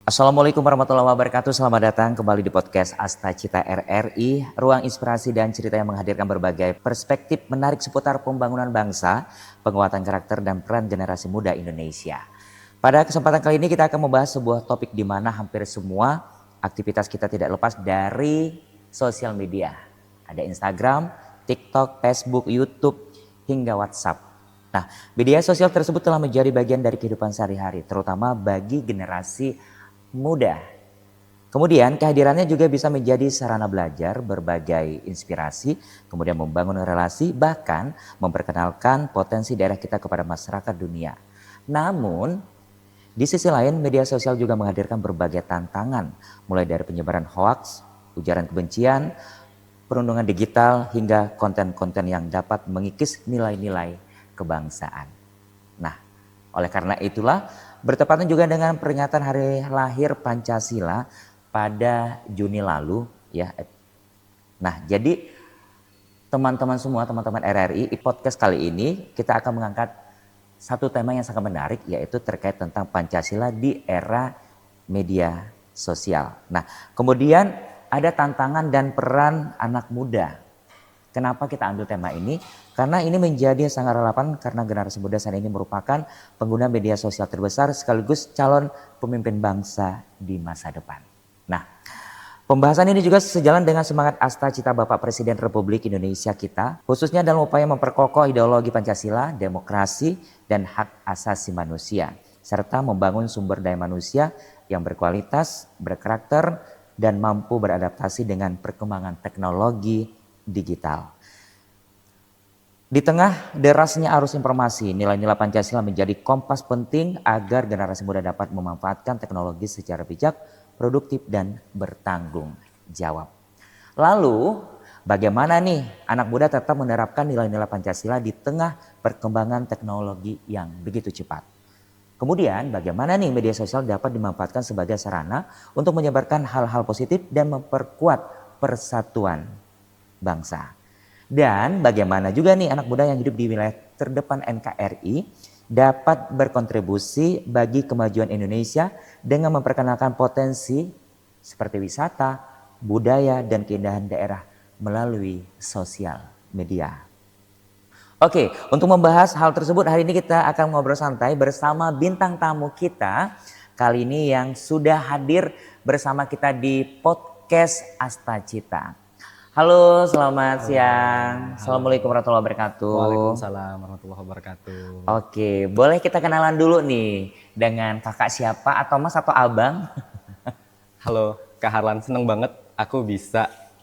Assalamualaikum warahmatullahi wabarakatuh. Selamat datang kembali di podcast Asta Cita RRI, ruang inspirasi dan cerita yang menghadirkan berbagai perspektif menarik seputar pembangunan bangsa, penguatan karakter dan peran generasi muda Indonesia. Pada kesempatan kali ini kita akan membahas sebuah topik di mana hampir semua aktivitas kita tidak lepas dari sosial media. Ada Instagram, TikTok, Facebook, YouTube, hingga WhatsApp. Nah, media sosial tersebut telah menjadi bagian dari kehidupan sehari-hari, terutama bagi generasi muda. Kemudian kehadirannya juga bisa menjadi sarana belajar, berbagai inspirasi, kemudian membangun relasi, bahkan memperkenalkan potensi daerah kita kepada masyarakat dunia. Namun, di sisi lain media sosial juga menghadirkan berbagai tantangan, mulai dari penyebaran hoaks, ujaran kebencian, perundungan digital, hingga konten-konten yang dapat mengikis nilai-nilai kebangsaan. Nah, oleh karena itulah bertepatan juga dengan peringatan hari lahir Pancasila pada Juni lalu ya. Nah, jadi teman-teman semua, teman-teman RRI, di podcast kali ini kita akan mengangkat satu tema yang sangat menarik, yaitu terkait tentang Pancasila di era media sosial. Nah, kemudian ada tantangan dan peran anak muda. Kenapa kita ambil tema ini? Karena ini menjadi sangat relevan karena generasi muda saat ini merupakan pengguna media sosial terbesar sekaligus calon pemimpin bangsa di masa depan. Nah, pembahasan ini juga sejalan dengan semangat Asta Cita Bapak Presiden Republik Indonesia kita, khususnya dalam upaya memperkokoh ideologi Pancasila, demokrasi, dan hak asasi manusia, serta membangun sumber daya manusia yang berkualitas, berkarakter, dan mampu beradaptasi dengan perkembangan teknologi digital. Di tengah derasnya arus informasi, nilai-nilai Pancasila menjadi kompas penting agar generasi muda dapat memanfaatkan teknologi secara bijak, produktif, dan bertanggung jawab. Lalu, bagaimana nih anak muda tetap menerapkan nilai-nilai Pancasila di tengah perkembangan teknologi yang begitu cepat? Kemudian, bagaimana nih media sosial dapat dimanfaatkan sebagai sarana untuk menyebarkan hal-hal positif dan memperkuat persatuan bangsa. Dan bagaimana juga nih anak muda yang hidup di wilayah terdepan NKRI dapat berkontribusi bagi kemajuan Indonesia dengan memperkenalkan potensi seperti wisata, budaya, dan keindahan daerah melalui sosial media. Oke, untuk membahas hal tersebut hari ini kita akan ngobrol santai bersama bintang tamu kita kali ini yang sudah hadir bersama kita di podcast Asta Cita. Halo, selamat siang. Assalamualaikum warahmatullahi wabarakatuh. Waalaikumsalam warahmatullahi wabarakatuh. Oke, boleh kita kenalan dulu nih dengan kakak siapa atau mas atau abang? Halo, Kak Harlan, seneng banget aku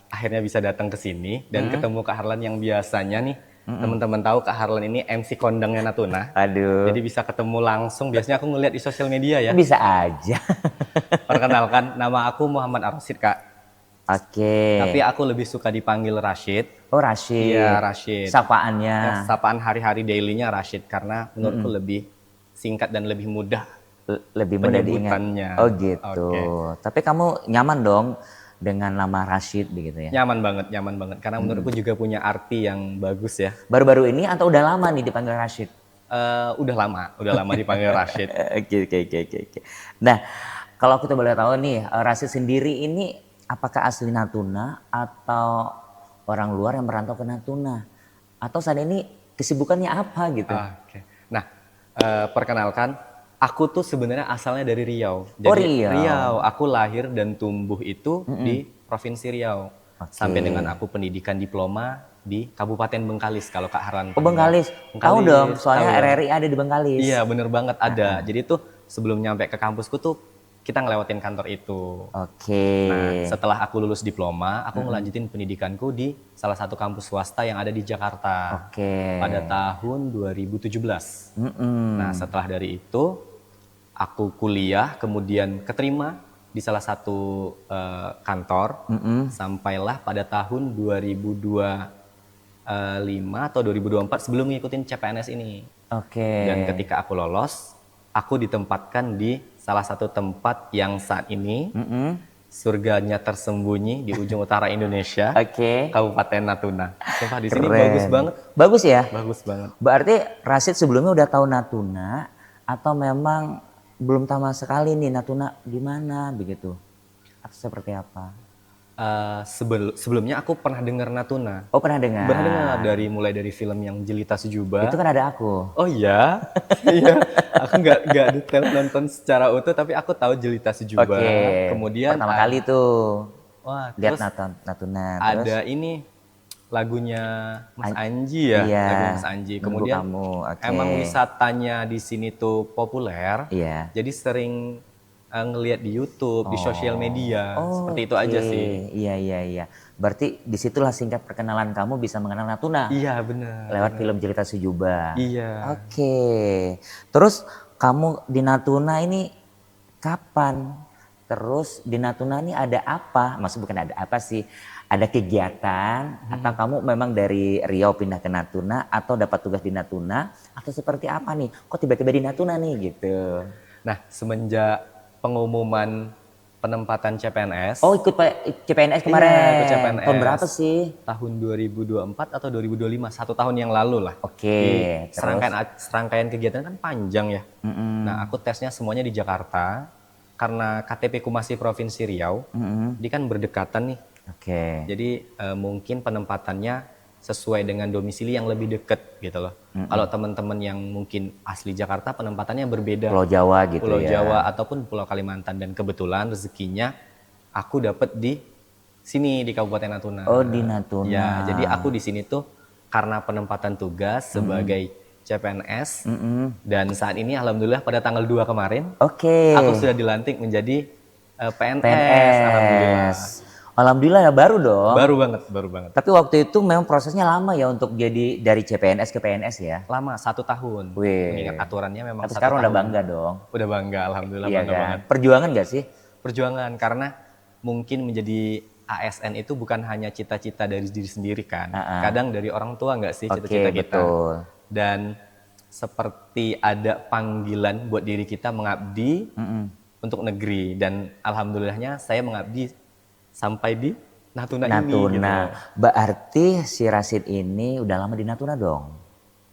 akhirnya bisa datang ke sini dan ketemu Kak Harlan yang biasanya nih teman-teman tahu Kak Harlan ini MC kondangnya Natuna. Aduh. Jadi bisa ketemu langsung, biasanya aku ngeliat di sosial media ya. Bisa aja. Perkenalkan, nama aku Muhammad Ar-Rasyid, Kak. Oke. Tapi aku lebih suka dipanggil Rashid. Oh, Rashid. Iya, Rashid. Sapaannya. Ya, sapaan hari-hari dailynya Rashid karena menurutku lebih singkat dan lebih mudah. Lebih mudah diingat. Penyebutannya. Oh gitu. Oke. Tapi kamu nyaman dong dengan nama Rashid begitu ya? Nyaman banget. Karena menurutku juga punya arti yang bagus ya. Baru-baru ini atau udah lama nih dipanggil Rashid? Udah lama dipanggil Rashid. Oke. Nah, kalau kita boleh tahu nih, Rashid sendiri ini apakah asli Natuna atau orang luar yang merantau ke Natuna? Atau saat ini kesibukannya apa gitu? Oke. Nah, perkenalkan, aku tuh sebenarnya asalnya dari Riau. Jadi, Riau. Aku lahir dan tumbuh itu di Provinsi Riau. Oke. Sampai dengan aku pendidikan diploma di Kabupaten Bengkalis kalau Kak Harlan. Oh, Bengkalis. Tahu dong, soalnya tahu. RRI ada di Bengkalis. Iya, bener banget ada. Jadi tuh sebelum nyampe ke kampusku tuh kita ngelewatin kantor itu. Oke. Nah, setelah aku lulus diploma, aku ngelanjutin pendidikanku di salah satu kampus swasta yang ada di Jakarta. Oke. Pada tahun 2017. Nah, setelah dari itu, aku kuliah, kemudian keterima di salah satu kantor. Sampailah pada tahun 2025 atau 2024 sebelum ngikutin CPNS ini. Oke. Dan ketika aku lolos, aku ditempatkan di salah satu tempat yang saat ini surganya tersembunyi di ujung utara Indonesia, Kabupaten Natuna. Sumpah di sini bagus banget. Bagus ya? Bagus banget. Berarti Rashid sebelumnya udah tahu Natuna atau memang belum sama sekali nih Natuna gimana begitu? Atau seperti apa? Sebelumnya aku pernah dengar Natuna. Oh, pernah dengar. Pernah dengar mulai dari film yang Jelita Sejuba. Itu kan ada aku. Oh iya, iya. Aku nggak detail nonton secara utuh, tapi aku tahu Jelita Sejuba. Oke. Kemudian pertama kali tuh lihat terus Natuna. Ada Terus ini lagunya Mas Anji ya, iya, lagu Mas Anji. Kemudian kamu. Okay. Emang wisatanya di sini tuh populer. Iya. Jadi sering ngelihat di YouTube, di sosial media, seperti itu aja sih. Iya. Berarti disitulah singkat perkenalan kamu bisa mengenal Natuna. Iya benar. Lewat film Jelita Sejuba. Iya. Oke. Terus kamu di Natuna ini kapan? Terus di Natuna ini ada apa? Maksud bukan ada apa sih? Ada kegiatan atau kamu memang dari Riau pindah ke Natuna atau dapat tugas di Natuna atau seperti apa nih? Kok tiba-tiba di Natuna nih gitu? Nah, semenjak pengumuman penempatan CPNS. Oh, ikut CPNS kemarin. Iya, ikut CPNS. Tahun berapa sih? Tahun 2024 atau 2025, 1 tahun yang lalu lah. Oke. Serangkaian kegiatan kan panjang ya. Nah, aku tesnya semuanya di Jakarta. Karena KTP ku masih Provinsi Riau, dia kan berdekatan nih. Oke. Jadi mungkin penempatannya sesuai dengan domisili yang lebih dekat gitu loh. Kalau teman-teman yang mungkin asli Jakarta penempatannya berbeda. Pulau Jawa gitu Pulau ya. Jawa ataupun Pulau Kalimantan, dan kebetulan rezekinya aku dapat di sini di Kabupaten Natuna. Oh, di Natuna. Ya, jadi aku di sini tuh karena penempatan tugas sebagai CPNS dan saat ini alhamdulillah pada tanggal 2 kemarin aku sudah dilantik menjadi PNS. Alhamdulillah ya, baru dong. Baru banget. Tapi waktu itu memang prosesnya lama ya untuk jadi dari CPNS ke PNS ya? Lama, 1 tahun. Wih. Mengingat aturannya memang 1 tahun. Sekarang udah bangga dong? Udah bangga, alhamdulillah iya bangga kan? banget. Perjuangan gak sih? Perjuangan, karena mungkin menjadi ASN itu bukan hanya cita-cita dari diri sendiri kan. Kadang dari orang tua gak sih cita-cita kita. Betul. Dan seperti ada panggilan buat diri kita mengabdi untuk negeri. Dan alhamdulillahnya saya mengabdi sampai di Natuna ini. Gitu. Berarti si Rashid ini udah lama di Natuna dong?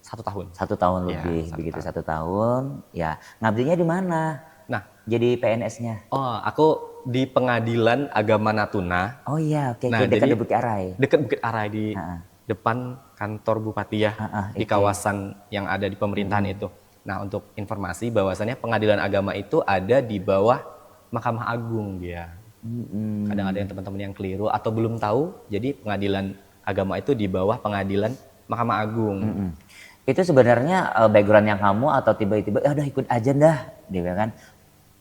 1 tahun. 1 tahun lebih, ya, begitu 1 tahun. Ya, ngabdinya di mana? Nah, jadi PNS-nya? Oh, aku di Pengadilan Agama Natuna. Oh iya, oke. Nah, dekat Bukit Arai. Dekat Bukit Arai di depan kantor Bupati ya, di kawasan yang ada di pemerintahan itu. Nah, untuk informasi bahwasannya Pengadilan Agama itu ada di bawah Mahkamah Agung dia. Kadang ada yang teman-teman yang keliru atau belum tahu, jadi Pengadilan Agama itu di bawah Pengadilan Mahkamah Agung. Itu sebenarnya background yang kamu atau tiba-tiba ya udah ikut aja dah, dia kan?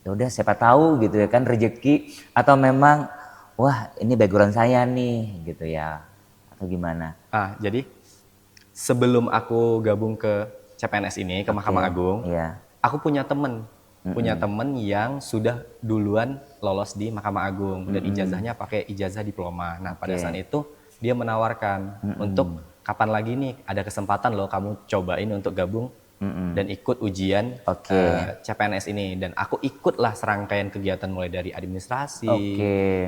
Ya udah siapa tahu gitu ya kan, rezeki atau memang wah ini background saya nih gitu ya, atau gimana? Jadi sebelum aku gabung ke CPNS ini ke Mahkamah Agung, aku punya temen yang sudah duluan lolos di Mahkamah Agung dan ijazahnya pakai ijazah diploma. Nah, pada saat itu dia menawarkan untuk kapan lagi nih ada kesempatan loh kamu cobain untuk gabung dan ikut ujian CPNS ini. Dan aku ikutlah serangkaian kegiatan mulai dari administrasi,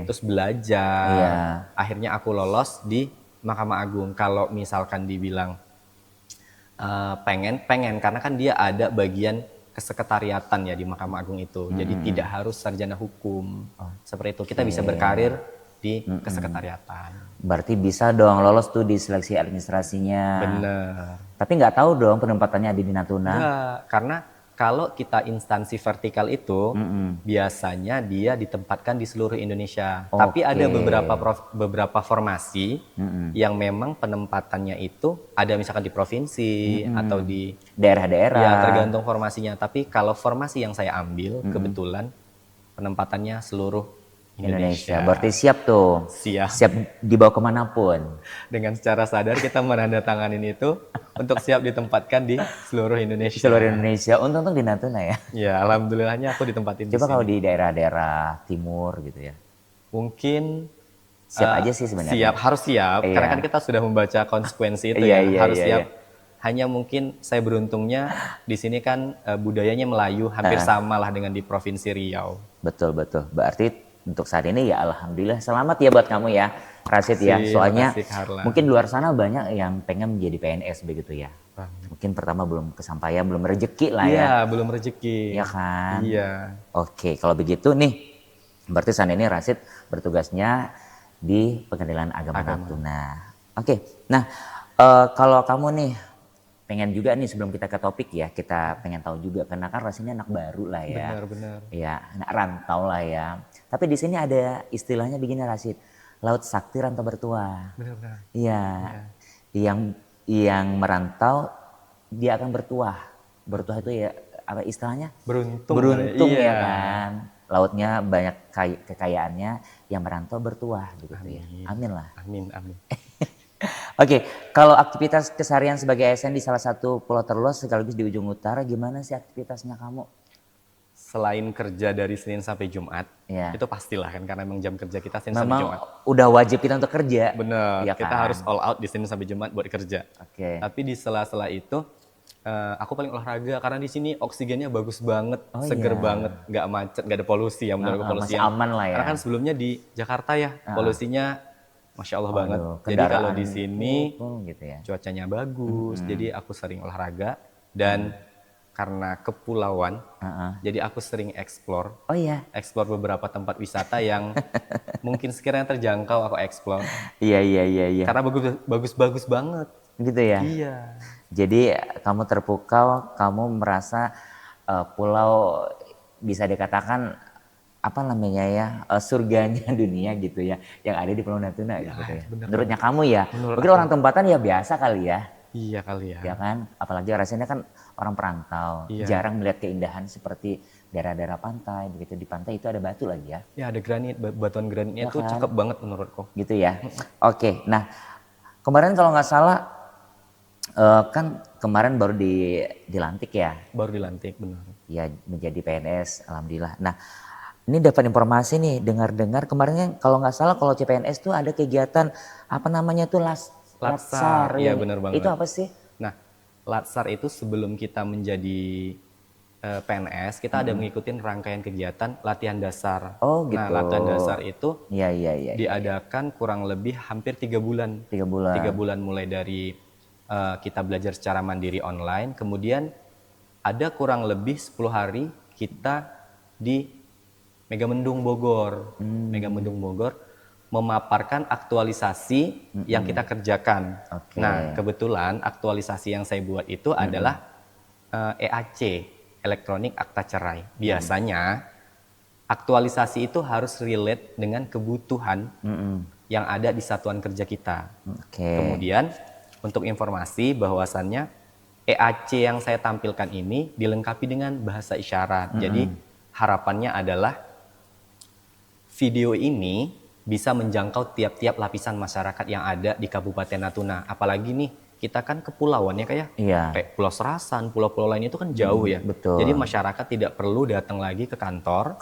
terus belajar. Akhirnya aku lolos di Mahkamah Agung. Kalau misalkan dibilang pengen karena kan dia ada bagian kesekretariatan ya di Mahkamah Agung itu. Jadi tidak harus sarjana hukum. Seperti itu. Kita bisa berkarir di kesekretariatan. Berarti bisa dong lolos tuh di seleksi administrasinya. Bener. Tapi nggak tahu dong penempatannya ada di Natuna. Enggak, karena kalau kita instansi vertikal itu biasanya dia ditempatkan di seluruh Indonesia. Tapi ada beberapa formasi yang memang penempatannya itu ada misalkan di provinsi atau di daerah-daerah. Ya, tergantung formasinya. Tapi kalau formasi yang saya ambil kebetulan penempatannya seluruh Indonesia. Berarti siap tuh. Siap dibawa kemanapun. Dengan secara sadar kita menandatanganin itu untuk siap ditempatkan di seluruh Indonesia. Seluruh Indonesia. Untung di Natuna ya. Ya, alhamdulillahnya aku ditempatin di sini. Coba kalau di daerah-daerah timur gitu ya. Mungkin siap aja sih sebenarnya. Harus siap. Karena kan kita sudah membaca konsekuensi itu harus siap. Hanya mungkin saya beruntungnya di sini kan budayanya Melayu hampir sama lah dengan di Provinsi Riau. Betul. Berarti untuk saat ini ya alhamdulillah selamat ya buat kamu ya Rashid ya. Soalnya mungkin luar sana banyak yang pengen menjadi PNS begitu ya. banget. Mungkin pertama belum kesampaian, belum rezeki lah ya. Iya, belum rezeki. Iya kan? Iya. Oke, kalau begitu nih, berarti saat ini Rashid bertugasnya di Pengadilan Agama Natuna. Oke, nah kalau kamu nih pengen juga nih sebelum kita ke topik ya, kita pengen tahu juga karena kan Rashid ini anak baru lah ya. Benar. Ya, anak rantau lah ya. Tapi di sini ada istilahnya begini Rashid, laut sakti rantau bertuah. Benar. Iya. Yang merantau dia akan bertuah. Bertuah itu ya apa istilahnya? Beruntung ya kan. Lautnya banyak kekayaannya, yang merantau bertuah gitu ya. Amin lah. Amin. Oke, kalau aktivitas keseharian sebagai ASN di salah satu pulau terluas sekaligus di ujung utara, gimana sih aktivitasnya kamu? Selain kerja dari Senin sampai Jumat, itu pastilah kan karena memang jam kerja kita Senin memang sampai Jumat. Udah wajib kita untuk kerja. Bener, ya kita harus all out di Senin sampai Jumat buat kerja. Tapi di sela-sela itu, aku paling olahraga karena di sini oksigennya bagus banget, seger banget, nggak macet, nggak ada polusi ya menurut polusi. Masih aman lah ya. Karena kan sebelumnya di Jakarta ya polusinya, masya Allah banget. Jadi kalau di sini gitu ya. Cuacanya bagus, jadi aku sering olahraga dan karena kepulauan, jadi aku sering explore. Explore beberapa tempat wisata yang mungkin sekiranya terjangkau aku explore. Iya. Karena bagus banget. Gitu ya? Iya. Jadi kamu terpukau, kamu merasa pulau bisa dikatakan apa namanya ya, surganya dunia gitu ya, yang ada di Pulau Natuna gitu ya. Menurutnya kamu ya? Mungkin orang tempatan ya biasa kali ya. Iya kali ya. Ya kan, apalagi rasanya kan orang perantau, jarang melihat keindahan seperti daerah-daerah pantai begitu. Di pantai itu ada batu lagi ya. Ya ada granit, batuan granitnya itu cakep banget menurutku. Gitu ya. Oke, nah kemarin kalau nggak salah kan kemarin baru dilantik ya. Baru dilantik, benar. Ya menjadi PNS, alhamdulillah. Nah ini dapat informasi nih, dengar-dengar kemarin kalau nggak salah kalau CPNS tuh ada kegiatan apa namanya tuh Latsar. Iya benar banget. Itu apa sih? Nah, Latsar itu sebelum kita menjadi PNS, kita ada mengikuti rangkaian kegiatan latihan dasar. Oh gitu. Nah, latihan dasar itu Iya. diadakan kurang lebih hampir 3 bulan. 3 bulan. 3 bulan mulai dari kita belajar secara mandiri online, kemudian ada kurang lebih 10 hari kita di Megamendung Bogor. Megamendung Bogor memaparkan aktualisasi yang kita kerjakan. Nah, kebetulan aktualisasi yang saya buat itu adalah EAC, Elektronik Akta Cerai. Biasanya aktualisasi itu harus relate dengan kebutuhan yang ada di satuan kerja kita. Kemudian untuk informasi bahwasannya EAC yang saya tampilkan ini dilengkapi dengan bahasa isyarat. Jadi harapannya adalah video ini bisa menjangkau tiap-tiap lapisan masyarakat yang ada di Kabupaten Natuna. Apalagi nih, kita kan kepulauan ya kayak kayak Pulau Serasan, pulau-pulau lain itu kan jauh ya. Betul. Jadi masyarakat tidak perlu datang lagi ke kantor.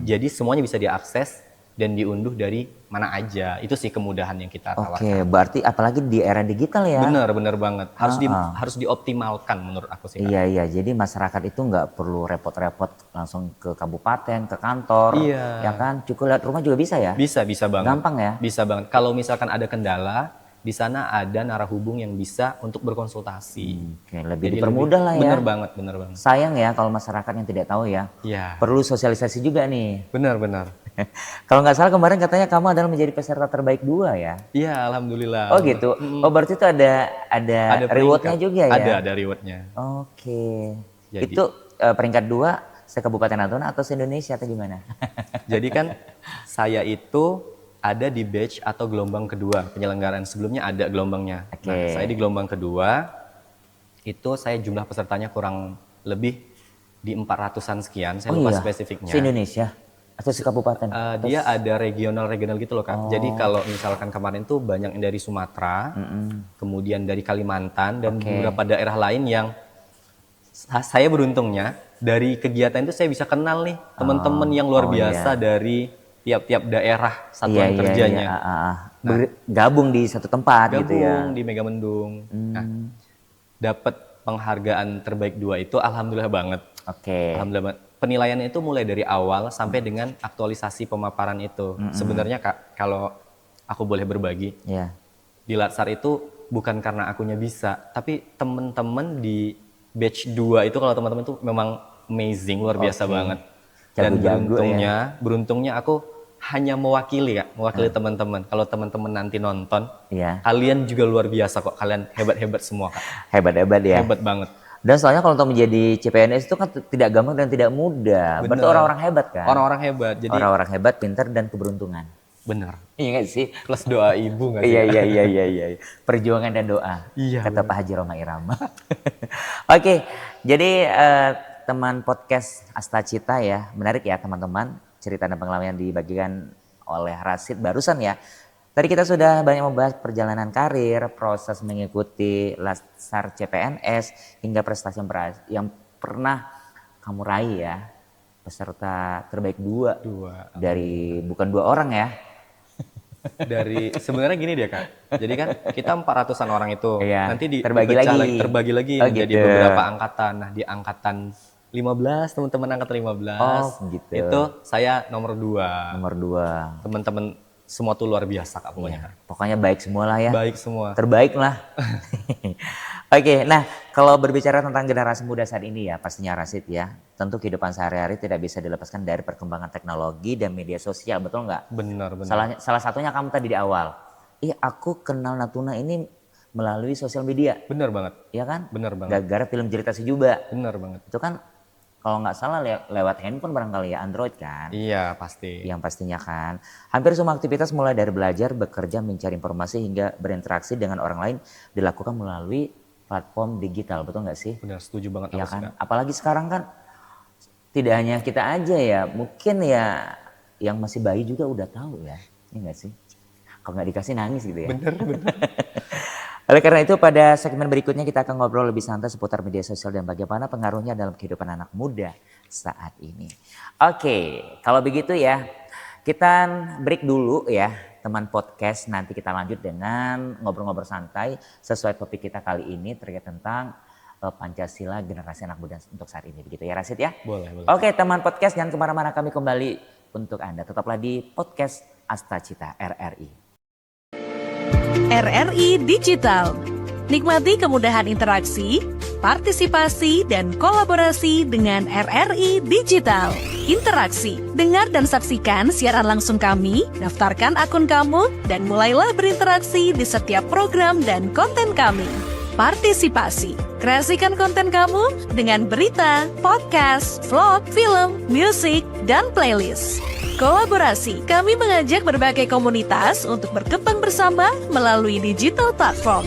Jadi semuanya bisa diakses dan diunduh dari mana aja. Itu sih kemudahan yang kita tawarkan. Berarti apalagi di era digital ya. Bener banget. Harus dioptimalkan menurut aku sih. Iya. Jadi masyarakat itu nggak perlu repot-repot langsung ke kabupaten, ke kantor. Ya kan, cukup lihat rumah juga bisa ya. Bisa banget. Gampang ya. Bisa banget. Kalau misalkan ada kendala, di sana ada narahubung yang bisa untuk berkonsultasi. Lebih dipermudah lah ya. Bener banget. Sayang ya kalau masyarakat yang tidak tahu ya. Perlu sosialisasi juga nih. Benar. Kalau nggak salah kemarin katanya kamu adalah menjadi peserta terbaik 2 ya? Iya, alhamdulillah. Oh gitu. Berarti itu ada rewardnya juga ya? Ada rewardnya. Itu peringkat 2 se-Kabupaten Natuna atau se-Indonesia atau gimana? Jadi kan saya itu ada di batch atau gelombang kedua. Penyelenggaraan sebelumnya ada gelombangnya. Nah, saya di gelombang kedua, itu saya jumlah pesertanya kurang lebih di 400-an sekian. Saya lupa spesifiknya. Se-Indonesia? Atau se-Kabupaten? Dia ada regional gitu loh Kak. Jadi kalau misalkan kemarin tuh banyak yang dari Sumatera, kemudian dari Kalimantan, dan beberapa daerah lain yang saya beruntungnya dari kegiatan itu saya bisa kenal nih teman-teman yang luar biasa dari tiap-tiap daerah satuan kerjanya. Gabung di satu tempat gitu ya. Gabung di Megamendung. Nah, dapat penghargaan terbaik 2 itu alhamdulillah banget. Alhamdulillah banget. Penilaiannya itu mulai dari awal sampai dengan aktualisasi pemaparan itu. Sebenarnya Kak, kalau aku boleh berbagi, di Latsar itu bukan karena akunya bisa, tapi temen-temen di batch 2 itu kalau teman-teman tuh memang amazing, luar biasa banget. Dan beruntungnya aku hanya mewakili teman-teman. Kalau teman-teman nanti nonton, kalian juga luar biasa kok. Kalian hebat-hebat semua, Kak. Hebat-hebat ya. Hebat banget. Dan soalnya kalau untuk menjadi CPNS itu kan tidak gampang dan tidak mudah. Berarti orang-orang hebat kan? Orang-orang hebat. Jadi orang-orang hebat, pintar dan keberuntungan. Benar. Iya nggak sih? Plus doa ibu nggak sih? Iya. Perjuangan dan doa. Iya. Kata Pak Haji Roma Irama. Oke, jadi teman podcast Asta Cita ya, menarik ya teman-teman. Cerita dan pengalaman yang dibagikan oleh Rashid barusan ya. Tadi kita sudah banyak membahas perjalanan karir, proses mengikuti Laskar CPNS, hingga prestasi yang pernah kamu raih ya. Peserta terbaik dua. Dari bukan 2 orang ya. Dari sebenarnya gini dia Kak. Jadi kan kita 400-an orang itu. Nanti terbagi lagi menjadi beberapa angkatan. Nah, di angkatan 15, teman-teman angkatan 15. Gitu. Itu saya nomor 2. Nomor 2. Teman-teman semua tuh luar biasa Kak pokoknya. Pokoknya baik semua lah ya. Baik semua. Terbaik lah. Oke, nah kalau berbicara tentang generasi muda saat ini ya, pastinya Rashid ya, tentu kehidupan sehari-hari tidak bisa dilepaskan dari perkembangan teknologi dan media sosial, betul nggak? Benar. Salah satunya kamu tadi di awal. Aku kenal Natuna ini melalui sosial media. Benar banget. Iya kan? Benar banget. Gara-gara film Cerita Sejuba. Benar banget. Itu kan kalau nggak salah lewat handphone barangkali ya, Android kan? Iya, pasti. Yang pastinya kan. Hampir semua aktivitas mulai dari belajar, bekerja, mencari informasi hingga berinteraksi dengan orang lain dilakukan melalui platform digital, betul nggak sih? Benar, setuju banget. Ya kan? Apalagi sekarang kan tidak hanya kita aja ya, mungkin ya yang masih bayi juga udah tahu ya, ini nggak sih? Kalau nggak dikasih nangis gitu ya. Benar. Oleh karena itu pada segmen berikutnya kita akan ngobrol lebih santai seputar media sosial dan bagaimana pengaruhnya dalam kehidupan anak muda saat ini. Oke, kalau begitu ya kita break dulu ya teman podcast, nanti kita lanjut dengan ngobrol-ngobrol santai sesuai topik kita kali ini terkait tentang Pancasila generasi anak muda untuk saat ini. Begitu ya Rashid ya? Boleh. Oke teman podcast, jangan kemana-mana, kami kembali untuk Anda. Tetaplah di podcast Asta Cita RRI. RRI Digital. Nikmati kemudahan interaksi, partisipasi, dan kolaborasi dengan RRI Digital. Interaksi, dengar dan saksikan siaran langsung kami, daftarkan akun kamu, dan mulailah berinteraksi di setiap program dan konten kami. Partisipasi, kreasikan konten kamu dengan berita, podcast, vlog, film, musik, dan playlist. Kolaborasi, kami mengajak berbagai komunitas untuk berkembang bersama melalui digital platform.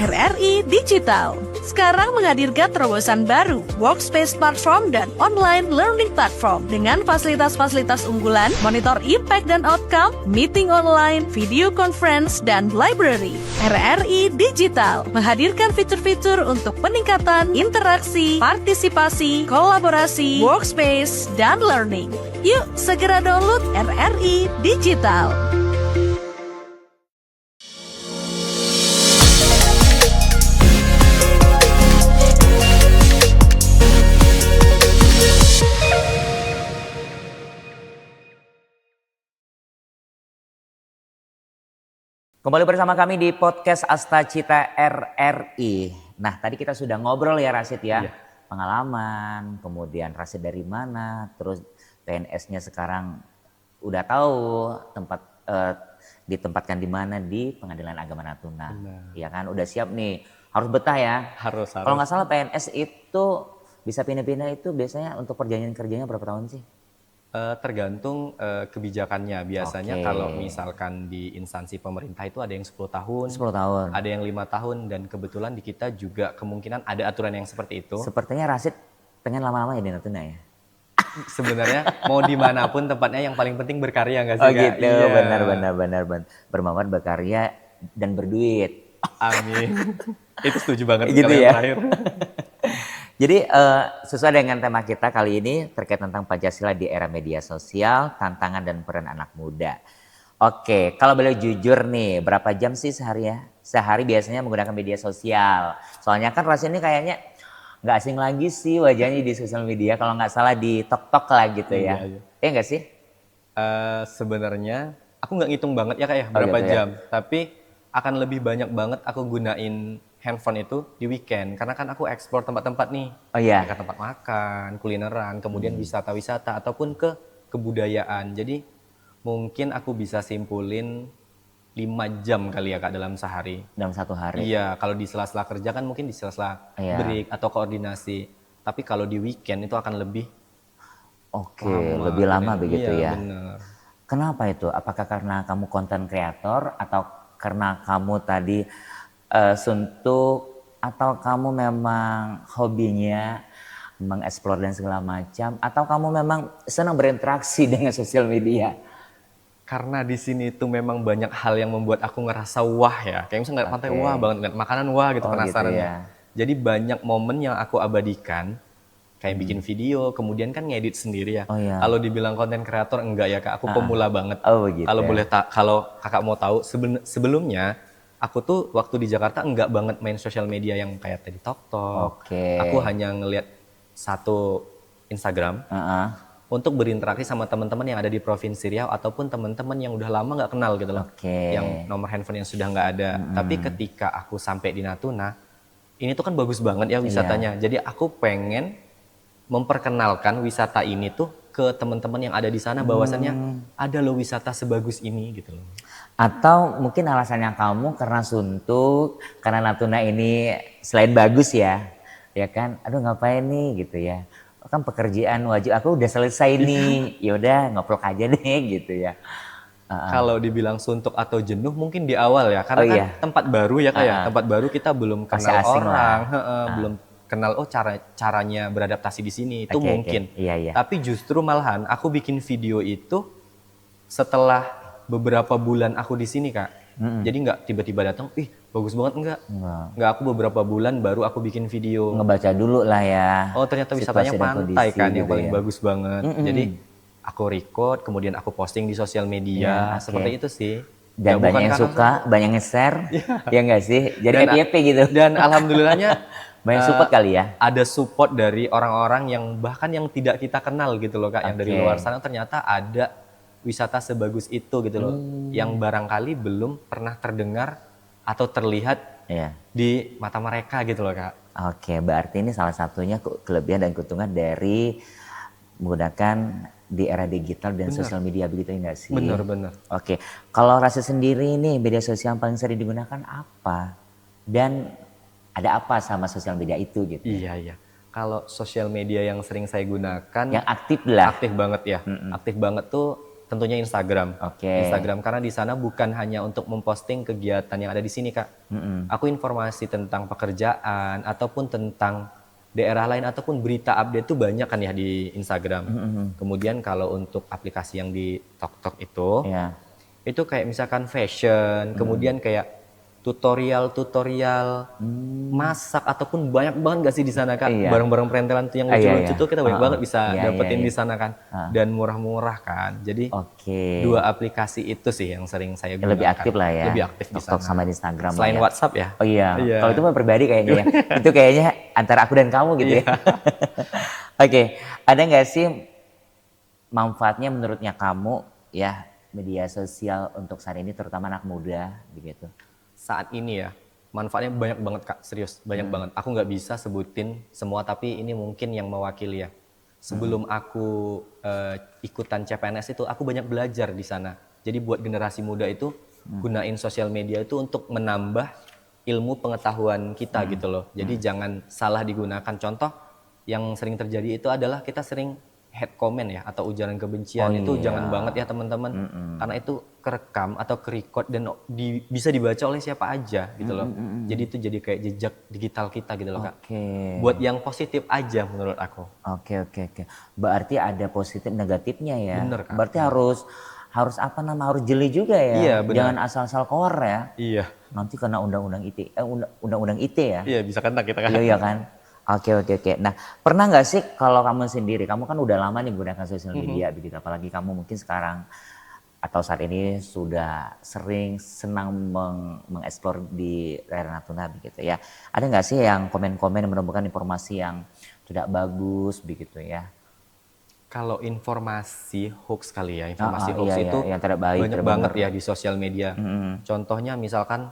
RRI Digital sekarang menghadirkan terobosan baru, workspace platform dan online learning platform dengan fasilitas-fasilitas unggulan, monitor impact dan outcome, meeting online, video conference, dan library. RRI Digital menghadirkan fitur-fitur untuk peningkatan interaksi, partisipasi, kolaborasi, workspace, dan learning. Yuk segera download RRI Digital. Kembali bersama kami di podcast Asta Cita RRI. Nah tadi kita sudah ngobrol ya Rashid ya. Pengalaman, kemudian Rashid dari mana, terus PNS-nya sekarang udah tahu ditempatkan di mana, di Pengadilan Agama Natuna. Ya kan, udah siap nih, harus betah ya. Harus. Kalau nggak salah PNS itu bisa pindah-pindah itu biasanya untuk perjanjian kerjanya berapa tahun sih? Tergantung kebijakannya. Biasanya kalau misalkan di instansi pemerintah itu ada yang 10 tahun. 10 tahun. Ada yang 5 tahun dan kebetulan di kita juga kemungkinan ada aturan yang seperti itu. Sepertinya Rashid pengen lama-lama ya di Natuna ya? Sebenarnya mau dimanapun tempatnya yang paling penting berkarya nggak sih? Oh gitu, iya. benar. Bermanfaat, berkarya, dan berduit. Amin. Itu setuju banget gitu ya. Terakhir. Jadi sesuai dengan tema kita kali ini terkait tentang Pancasila di era media sosial, tantangan dan peran anak muda. Oke, kalau boleh jujur nih, berapa jam sih sehari biasanya menggunakan media sosial? Soalnya kan Rashid ini kayaknya nggak asing lagi sih wajahnya di sosial media, kalau nggak salah di TikTok lah gitu ya. Iya nggak sih? Sebenarnya aku nggak ngitung banget ya kayak berapa gitu jam, tapi akan lebih banyak banget aku gunain handphone itu di weekend. Karena kan aku explore tempat-tempat nih. Oh iya. Ke tempat makan, kulineran, kemudian wisata-wisata ataupun ke kebudayaan. Jadi mungkin aku bisa simpulin 5 jam kali ya Kak dalam sehari. Dalam satu hari? Iya, kalau di sela-sela kerja kan mungkin di sela-sela break atau koordinasi. Tapi kalau di weekend itu akan lebih lebih lama begitu ya? Iya, benar. Kenapa itu? Apakah karena kamu konten kreator atau karena kamu tadi suntuk atau kamu memang hobinya mengeksplor dan segala macam atau kamu memang senang berinteraksi dengan sosial media? Karena di sini itu memang banyak hal yang membuat aku ngerasa wah ya. Kayak misalnya ngeliat pantai wah banget, ngeliat makanan wah gitu penasaran gitu ya. Jadi banyak momen yang aku abadikan. Kayak bikin video, kemudian kan ngedit sendiri ya. Kalau dibilang konten kreator enggak ya Kak, aku pemula banget. Kalau boleh kalau Kakak mau tahu sebelumnya aku tuh waktu di Jakarta enggak banget main sosial media yang kayak tadi TikTok. Aku hanya ngelihat satu Instagram untuk berinteraksi sama teman-teman yang ada di Provinsi Riau ataupun teman-teman yang udah lama nggak kenal gitu loh. Yang nomor handphone yang sudah nggak ada. Tapi ketika aku sampai di Natuna, ini tuh kan bagus banget ya wisatanya. Jadi aku pengen memperkenalkan wisata ini tuh ke teman-teman yang ada di sana bahwasannya ada loh wisata sebagus ini gitu loh. Atau mungkin alasannya kamu karena suntuk, karena Natuna ini selain bagus ya kan, aduh ngapain nih gitu ya. Kan pekerjaan wajib aku udah selesai nih, yaudah ngoprok aja deh gitu ya. Kalau dibilang suntuk atau jenuh mungkin di awal ya, karena kan tempat baru ya kayak tempat baru kita belum kenal orang, belum kenal caranya beradaptasi di sini itu mungkin. Tapi justru malahan aku bikin video itu setelah beberapa bulan aku di sini Kak. Jadi nggak tiba-tiba datang, bagus banget enggak aku beberapa bulan baru aku bikin video. Ngebaca dulu lah ya. Oh ternyata wisatanya pantai kan yang paling bagus banget. Jadi aku record, kemudian aku posting di sosial media, seperti itu sih. Dan banyak yang suka, banyak yang share, ya nggak sih? Jadi happy gitu. Dan alhamdulillahnya banyak support kali ya. Ada support dari orang-orang yang bahkan yang tidak kita kenal gitu loh Kak, yang dari luar sana ternyata ada wisata sebagus itu gitu loh, yang barangkali belum pernah terdengar atau terlihat di mata mereka gitu loh Kak. Berarti ini salah satunya kelebihan dan keuntungan dari menggunakan di era digital dan sosial media begitu enggak sih? Benar. Kalau Rasa sendiri nih media sosial yang paling sering digunakan apa? Dan ada apa sama sosial media itu gitu? Iya. Kalau sosial media yang sering saya gunakan, yang aktif lah. Aktif banget ya. Aktif banget tuh tentunya Instagram. Instagram karena di sana bukan hanya untuk memposting kegiatan yang ada di sini Kak. Aku informasi tentang pekerjaan ataupun tentang daerah lain ataupun berita update tuh banyak kan ya di Instagram. Kemudian kalau untuk aplikasi yang di TikTok itu kayak misalkan fashion, kemudian kayak tutorial masak ataupun banyak banget gak sih di sana Kak, barang-barang perentelan tuh yang lucu-lucu tuh kita banyak banget bisa dapetin di sana kan, dan murah-murah kan. Jadi dua aplikasi itu sih yang sering saya gunakan. Lebih aktif lah ya. Lebih aktif di sana. Sama di Instagram. Selain WhatsApp ya. Kalau itu mah pribadi kayaknya ya. Itu kayaknya antara aku dan kamu gitu ya. Ada nggak sih manfaatnya menurutnya kamu ya media sosial untuk saat ini terutama anak muda begitu? Saat ini ya, manfaatnya banyak banget Kak, serius banyak banget. Aku nggak bisa sebutin semua, tapi ini mungkin yang mewakili ya. Sebelum aku ikutan CPNS itu, aku banyak belajar di sana. Jadi buat generasi muda itu, gunain sosial media itu untuk menambah ilmu pengetahuan kita gitu loh. Jadi jangan salah digunakan. Contoh yang sering terjadi itu adalah kita sering hate comment ya atau ujaran kebencian itu jangan banget ya teman-teman, karena itu kerekam atau kerekod dan bisa dibaca oleh siapa aja gitu loh. Jadi itu jadi kayak jejak digital kita gitu loh Kak. Buat yang positif aja menurut aku. Oke. Berarti ada positif negatifnya ya. Bener Kak. Berarti harus harus jeli juga ya. Iya, benar. Jangan asal-asal keluar ya. Iya. Nanti kena undang-undang ITE ya. Iya bisa kena kita kan. Iya kan. Oke. Nah, pernah nggak sih kalau kamu sendiri, kamu kan udah lama nih menggunakan sosial media begitu, apalagi kamu mungkin sekarang atau saat ini sudah senang mengeksplor di daerah Natuna begitu ya. Ada nggak sih yang komen-komen yang menemukan informasi yang tidak bagus begitu ya? Kalau informasi hoax kali ya, informasi hoax iya, itu yang tidak baik, banyak banget ya di sosial media. Contohnya misalkan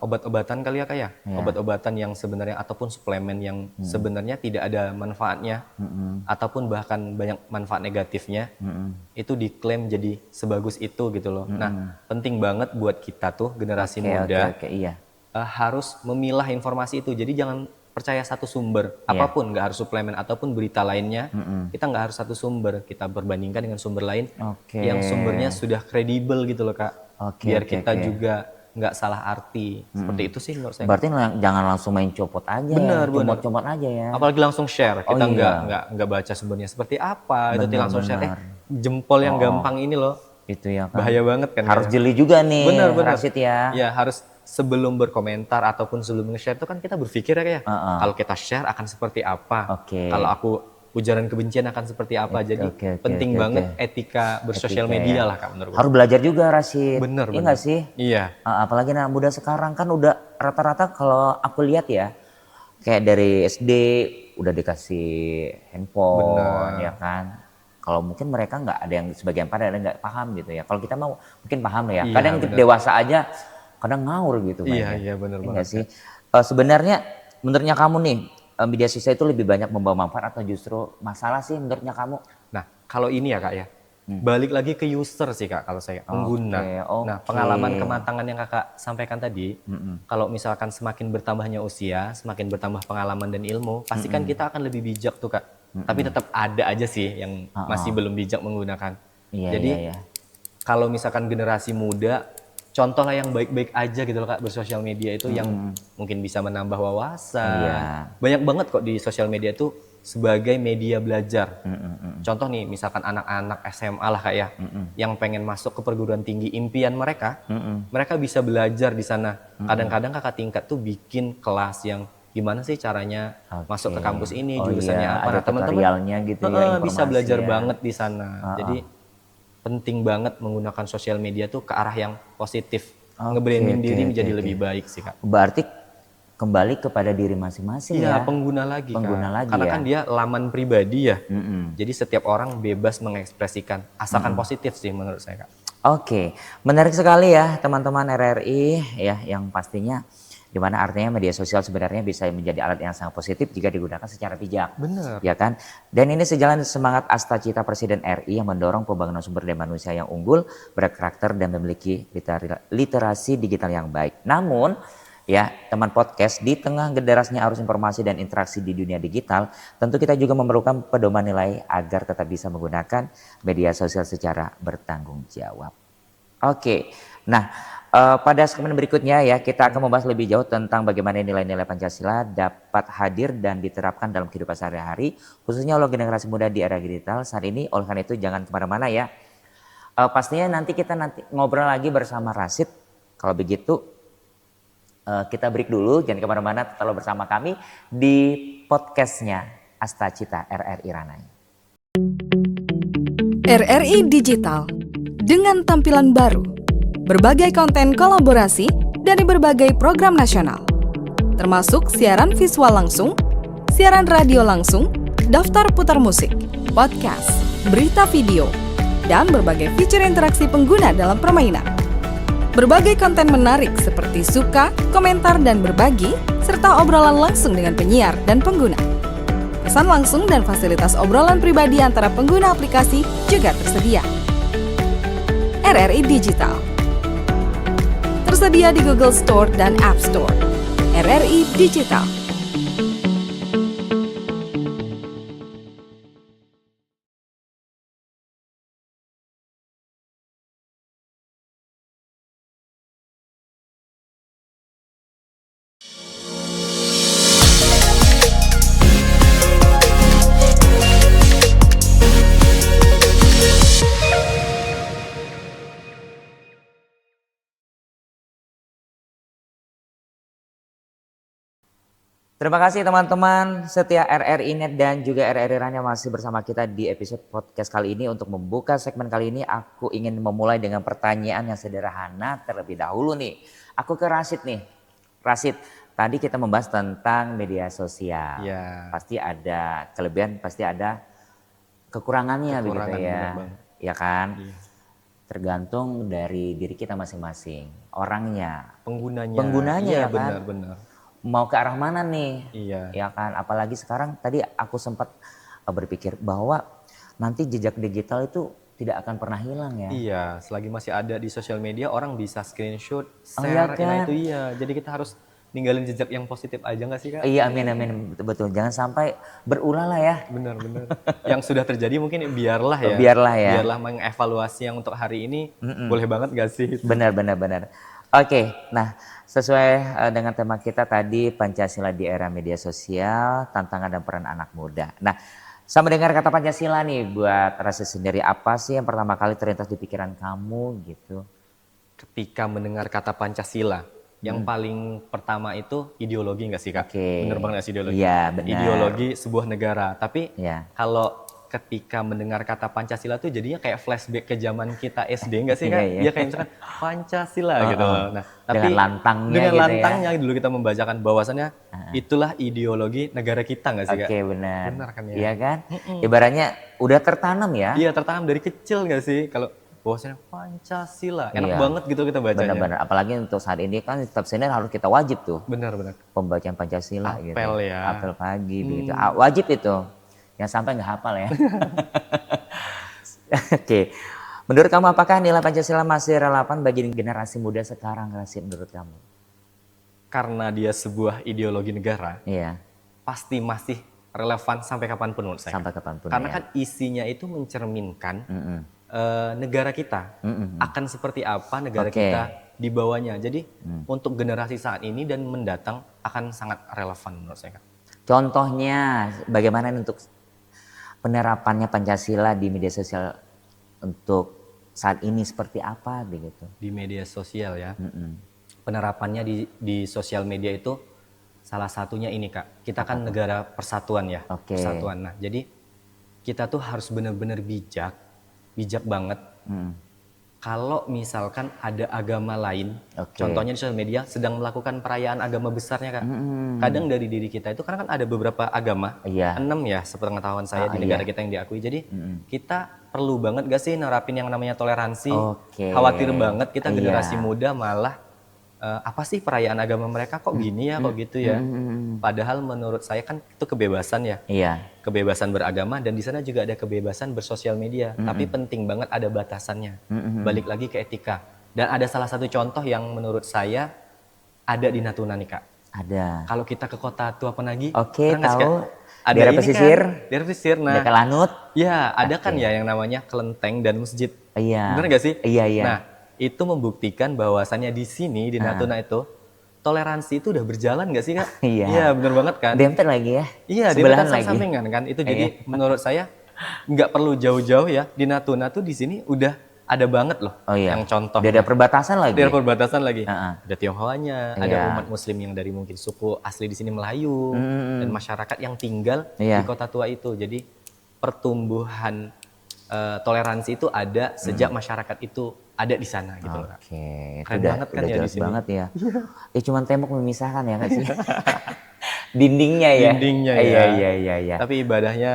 obat-obatan kali ya Kak ya, obat-obatan yang sebenarnya ataupun suplemen yang sebenarnya tidak ada manfaatnya, ataupun bahkan banyak manfaat negatifnya, itu diklaim jadi sebagus itu gitu loh. Nah, penting banget buat kita tuh generasi muda iya. harus memilah informasi itu. Jadi jangan percaya satu sumber, apapun, nggak harus suplemen ataupun berita lainnya, kita nggak harus satu sumber, kita perbandingkan dengan sumber lain yang sumbernya sudah kredibel gitu loh Kak, biar kita juga nggak salah arti, seperti itu sih menurut saya. Berarti jangan langsung main copot aja, comot-comot aja ya. Apalagi langsung share, kita nggak baca sumbernya seperti apa, itu langsung share, jempol yang gampang ini loh, itu ya kan. Bahaya banget kan. Harus jeli juga nih, bener. Rashid ya. Ya harus sebelum berkomentar ataupun sebelum nge-share itu kan kita berpikir ya kayak kalau kita share akan seperti apa, kalau aku ujaran kebencian akan seperti apa. Jadi penting banget etika bersosial media lah Kak menurut Harus belajar juga Rashid. Bener. Iya nggak sih? Iya. Apalagi anak muda sekarang kan udah rata-rata kalau aku lihat ya, kayak dari SD udah dikasih handphone ya kan. Kalau mungkin mereka nggak ada yang sebagian pada ada nggak paham gitu ya. Kalau kita mau mungkin paham ya. Kadang dewasa aja kadang ngawur gitu. Iya benar banget sih. Sebenarnya menurutnya kamu nih, media sosial itu lebih banyak membawa manfaat atau justru masalah sih menurutnya kamu? Nah kalau ini ya Kak ya, balik lagi ke user sih Kak kalau saya pengguna. Nah pengalaman kematangan yang Kakak sampaikan tadi, kalau misalkan semakin bertambahnya usia, semakin bertambah pengalaman dan ilmu, pasti kan kita akan lebih bijak tuh Kak. Tapi tetap ada aja sih yang masih belum bijak menggunakan. Jadi kalau misalkan generasi muda, contohlah yang baik-baik aja gitu loh Kak, bersosial media itu yang mungkin bisa menambah wawasan. Banyak banget kok di sosial media itu sebagai media belajar. Contoh nih, misalkan anak-anak SMA lah Kak ya, yang pengen masuk ke perguruan tinggi impian mereka, mereka bisa belajar di sana. Kadang-kadang kakak tingkat tuh bikin kelas yang gimana sih caranya masuk ke kampus ini, jurusannya apa. Nah teman-teman gitu ya, bisa belajar banget di sana. Jadi penting banget menggunakan sosial media tuh ke arah yang positif, nge-branding diri menjadi lebih baik sih Kak. Berarti kembali kepada diri masing-masing ya. Pengguna lagi Kak. Lagi karena ya. Kan dia laman pribadi ya. Jadi setiap orang bebas mengekspresikan, asalkan positif sih menurut saya Kak. Menarik sekali ya teman-teman RRI ya, yang pastinya dimana artinya media sosial sebenarnya bisa menjadi alat yang sangat positif jika digunakan secara bijak. Benar. Ya kan? Dan ini sejalan semangat Astacita Presiden RI yang mendorong pembangunan sumber daya manusia yang unggul, berkarakter dan memiliki literasi digital yang baik. Namun ya teman podcast, di tengah derasnya arus informasi dan interaksi di dunia digital, tentu kita juga memerlukan pedoman nilai agar tetap bisa menggunakan media sosial secara bertanggung jawab. Nah pada segmen berikutnya ya kita akan membahas lebih jauh tentang bagaimana nilai-nilai Pancasila dapat hadir dan diterapkan dalam kehidupan sehari-hari, khususnya oleh generasi muda di era digital saat ini. Oleh karena itu jangan kemana-mana ya. Pastinya nanti kita ngobrol lagi bersama Rashid. Kalau begitu kita break dulu, jangan kemana-mana, tetaplah bersama kami di podcastnya Astacita RRI Ranai. RRI Digital dengan tampilan baru, berbagai konten kolaborasi dari berbagai program nasional, termasuk siaran visual langsung, siaran radio langsung, daftar putar musik, podcast, berita video, dan berbagai fitur interaksi pengguna dalam permainan. Berbagai konten menarik seperti suka, komentar, dan berbagi, serta obrolan langsung dengan penyiar dan pengguna. Pesan langsung dan fasilitas obrolan pribadi antara pengguna aplikasi juga tersedia. RRI Digital tersedia di Google Store dan App Store. RRI Digital. Terima kasih teman-teman setia RRI Net dan juga RRI Rania masih bersama kita di episode podcast kali ini. Untuk membuka segmen kali ini aku ingin memulai dengan pertanyaan yang sederhana terlebih dahulu nih. Aku ke Rashid nih. Rashid, tadi kita membahas tentang media sosial. Ya. Pasti ada kelebihan, pasti ada kekurangannya begitu Kekurangan, ya. bener banget. Ya kan? Iya. Tergantung dari diri kita masing-masing, orangnya, Penggunanya. penggunanya Iya, ya kan. benar-benar. Mau ke arah mana nih? Iya. Ya kan, apalagi sekarang tadi aku sempat berpikir bahwa nanti jejak digital itu tidak akan pernah hilang ya. Iya, selagi masih ada di sosial media orang bisa screenshot, Oh, iya share, kan? nah itu iya. Jadi kita harus ninggalin jejak yang positif aja nggak sih Kak? Iya, amin amin, betul. Jangan sampai berulah lah ya. Benar-benar. Yang sudah terjadi mungkin biarlah ya. Biarlah ya. Biarlah mengevaluasi yang untuk hari ini boleh banget gak sih? Benar. Oke, nah sesuai dengan tema kita tadi Pancasila di era media sosial, tantangan dan peran anak muda. Nah, sama dengar kata Pancasila nih buat Rasid sendiri, apa sih yang pertama kali terlintas di pikiran kamu gitu? Ketika mendengar kata Pancasila, yang paling pertama itu ideologi nggak sih Kak? Oke. Bener banget nggak sih ideologi? Iya, benar. Ideologi sebuah negara. Tapi Iya. kalau ketika mendengar kata Pancasila tuh jadinya kayak flashback ke zaman kita SD nggak sih Kak? Iya. Iya kayak misalkan Pancasila gitu loh. Nah, tapi Dengan lantangnya dengan gitu ya. lantangnya dulu kita membacakan bahwasannya itulah ideologi negara kita nggak sih Kak? Oke, benar. Benar kan ya? Iya kan? Ibaratnya udah tertanam ya. Iya tertanam dari kecil nggak sih? Kalau bahwasanya Pancasila enak Iya. banget gitu kita bacanya. Benar-benar. Apalagi untuk saat ini kan setiap Senin harus kita wajib tuh Benar. pembacaan Pancasila gitu. Apel ya. Apel pagi begitu. Wajib itu. Yang sampai nggak hafal ya. Oke. Menurut kamu apakah nilai Pancasila masih relevan bagi generasi muda sekarang, Rasid, menurut kamu? Karena dia sebuah ideologi negara, Iya, pasti masih relevan sampai kapanpun menurut saya. sampai kapanpun Karena ya. kan isinya itu mencerminkan Mm-mm. negara kita akan seperti apa negara Oke. kita di bawahnya. Jadi untuk generasi saat ini dan mendatang akan sangat relevan menurut saya. Contohnya bagaimana untuk penerapannya Pancasila di media sosial untuk saat ini seperti apa begitu? Di media sosial ya, penerapannya di sosial media itu salah satunya ini Kak. Kita kan negara persatuan ya, Oke. persatuan. Nah jadi kita tuh harus benar-benar bijak banget. Kalau misalkan ada agama lain, Oke. contohnya di sosial media sedang melakukan perayaan agama besarnya Kak. Kadang dari diri kita itu karena kan ada beberapa agama, Iya. 6 ya sepengetahuan saya di negara kita yang diakui. Jadi kita perlu banget gak sih nerapin yang namanya toleransi? Oke. Khawatir banget kita Iya. generasi muda malah apa sih perayaan agama mereka kok gini ya, kok gitu ya. Padahal menurut saya kan itu kebebasan ya. Iya. Kebebasan beragama dan di sana juga ada kebebasan bersosial media. Tapi penting banget ada batasannya. Balik lagi ke etika. Dan ada salah satu contoh yang menurut saya ada di Natuna nih Kak. Ada. Kalau kita ke kota Tua Penagi, Oke, pernah nggak sih, tahu. Kak? Ada Daerah ini pesisir. kan, daerah pesisir. Nah, Dekat Lanut. ya ada kan ya yang namanya kelenteng dan masjid. Iya. Bener nggak sih? Iya. Nah, itu membuktikan bahwasannya di sini di Natuna itu toleransi itu udah berjalan nggak sih Kak? Iya. Iya, bener banget kan? Dempet lagi ya. Iya, di sebelahan belakang lagi. sampingan kan. Itu jadi menurut saya nggak perlu jauh-jauh ya. Di Natuna tuh di sini udah ada banget loh Oh iya. yang contoh. Udah ada perbatasan lagi. Daerah perbatasan lagi. Heeh. Ada Tionghoanya, ada Iya. umat muslim yang dari mungkin suku asli di sini Melayu dan masyarakat yang tinggal Iya. di kota tua itu. Jadi pertumbuhan toleransi itu ada sejak masyarakat itu ada di sana gitu loh. Kak. Oke, itu Keren udah, banget kan udah ya di jelas sini. banget ya. Ya cuman tembok memisahkan ya kan sih. Dindingnya ya. Dindingnya Iya, ya. Iya. Tapi ibadahnya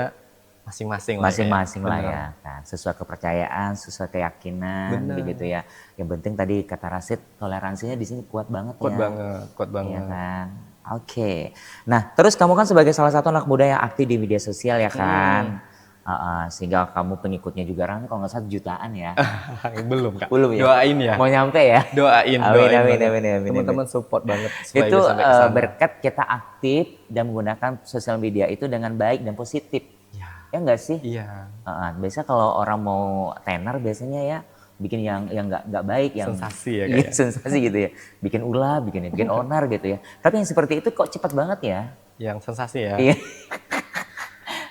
masing-masing lah. Masing-masing lah Bener. ya. Kan, sesuai kepercayaan, sesuai keyakinan Bener. begitu ya. Yang penting tadi kata Rasid toleransinya di sini kuat banget Kuat ya. banget, kuat banget. Iya kan. Oke. Nah, terus kamu kan sebagai salah satu anak muda yang aktif di media sosial ya kan. Sehingga kamu pengikutnya juga ramai kalau nggak salah jutaan ya. Belum Kak. Belum ya? Doain ya. Mau nyampe ya? Doain, Amin, doain amin, banget. amin. Teman-teman support banget supaya Itu bisa sampai ke sana. berkat kita aktif dan menggunakan sosial media itu dengan baik dan positif. Ya. Ya enggak sih? Iya. Biasanya kalau orang mau tenar biasanya ya bikin yang nggak baik, yang Sensasi ya, iya, kayak. sensasi gitu ya. Bikin ulah, bikin onar gitu ya. Tapi yang seperti itu kok cepat banget ya. Yang sensasi ya. Iya.